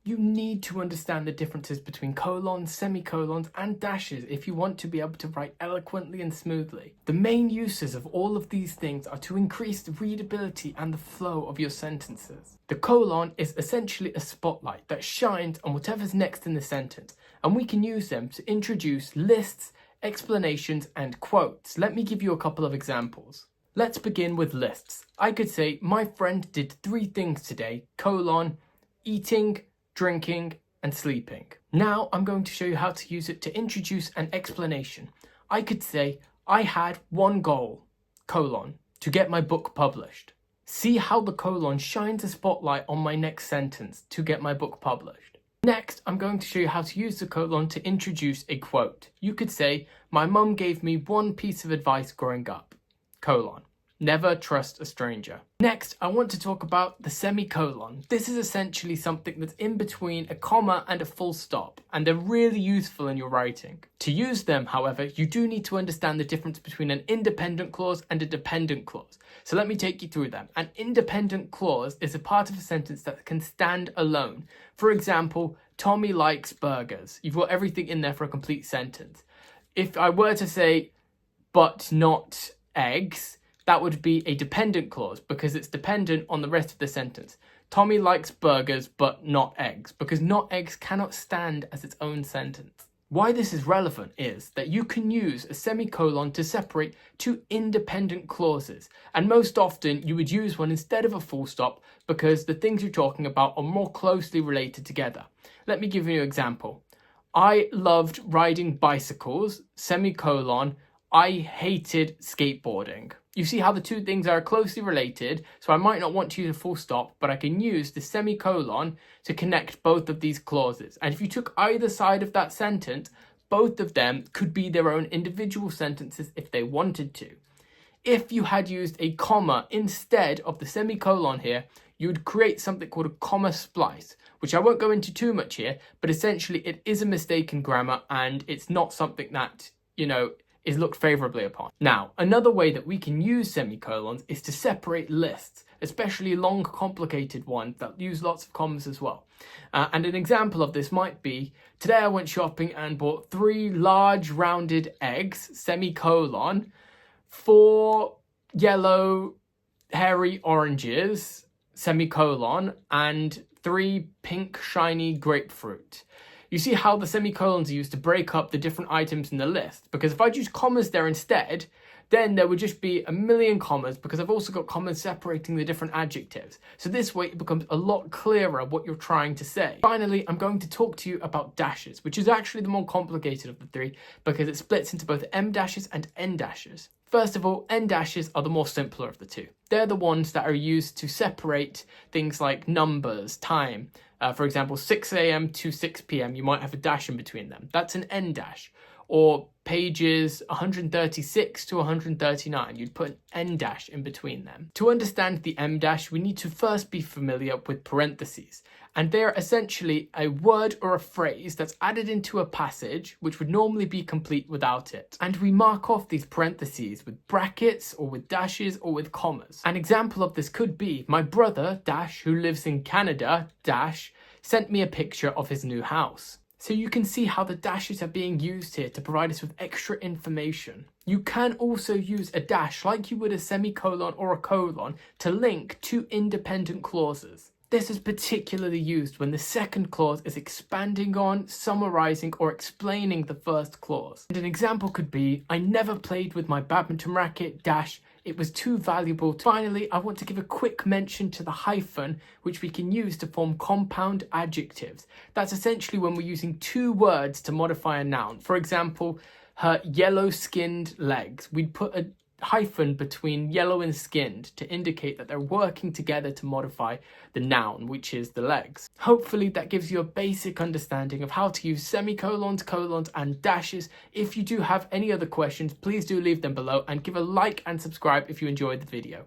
You need to understand the differences between colons, semicolons, and dashes if you want to be able to write eloquently and smoothly. The main uses of all of these things are to increase the readability and the flow of your sentences. The colon is essentially a spotlight that shines on whatever's next in the sentence, and we can use them to introduce lists, explanations, and quotes. Let me give you a couple of examples. Let's begin with lists. I could say, my friend did 3 things today, colon, eating, drinking, and sleeping. Now I'm going to show you how to use it to introduce an explanation. I could say, I had 1 goal, colon, to get my book published. See how the colon shines a spotlight on my next sentence, to get my book published. Next, I'm going to show you how to use the colon to introduce a quote. You could say, my mum gave me 1 piece of advice growing up, colon. Never trust a stranger. Next, I want to talk about the semicolon. This is essentially something that's in between a comma and a full stop, and they're really useful in your writing. To use them, however, you do need to understand the difference between an independent clause and a dependent clause. So let me take you through them. An independent clause is a part of a sentence that can stand alone. For example, Tommy likes burgers. You've got everything in there for a complete sentence. If I were to say, but not eggs, that would be a dependent clause because it's dependent on the rest of the sentence. Tommy likes burgers but not eggs, because not eggs cannot stand as its own sentence. Why this is relevant is that you can use a semicolon to separate 2 independent clauses, and most often you would use one instead of a full stop because the things you're talking about are more closely related together. Let me give you an example. I loved riding bicycles, semicolon, I hated skateboarding. You see how the 2 things are closely related, so I might not want to use a full stop, but I can use the semicolon to connect both of these clauses. And if you took either side of that sentence, both of them could be their own individual sentences if they wanted to. If you had used a comma instead of the semicolon here, you would create something called a comma splice, which I won't go into too much here, but essentially it is a mistake in grammar and it's not something that, is looked favorably upon. Now, another way that we can use semicolons is to separate lists, especially long, complicated ones that use lots of commas as well. And an example of this might be, today I went shopping and bought 3 large rounded eggs, semicolon, 4 yellow hairy oranges, semicolon, and 3 pink shiny grapefruit. You see how the semicolons are used to break up the different items in the list, because if I'd use commas there instead, then there would just be a million commas because I've also got commas separating the different adjectives. So this way it becomes a lot clearer what you're trying to say. Finally, I'm going to talk to you about dashes, which is actually the more complicated of the 3 because it splits into both em dashes and en dashes. First of all, en dashes are the more simpler of the 2. They're the ones that are used to separate things like numbers, time. For example, 6 a.m. to 6 p.m. you might have a dash in between them. That's an en dash. Or pages 136 to 139, you'd put an en dash in between them. To understand the em dash, we need to first be familiar with parentheses. And they're essentially a word or a phrase that's added into a passage, which would normally be complete without it. And we mark off these parentheses with brackets or with dashes or with commas. An example of this could be, my brother, dash, who lives in Canada, dash, sent me a picture of his new house. So you can see how the dashes are being used here to provide us with extra information. You can also use a dash like you would a semicolon or a colon to link 2 independent clauses. This is particularly used when the second clause is expanding on, summarizing, or explaining the first clause. And an example could be, I never played with my badminton racket, dash, it was too valuable. Finally, I want to give a quick mention to the hyphen, which we can use to form compound adjectives. That's essentially when we're using 2 words to modify a noun. For example, her yellow-skinned legs. We'd put a hyphen between yellow and skinned to indicate that they're working together to modify the noun, which is the legs. Hopefully that gives you a basic understanding of how to use semicolons, colons, and dashes. If you do have any other questions, please do leave them below and give a like and subscribe if you enjoyed the video.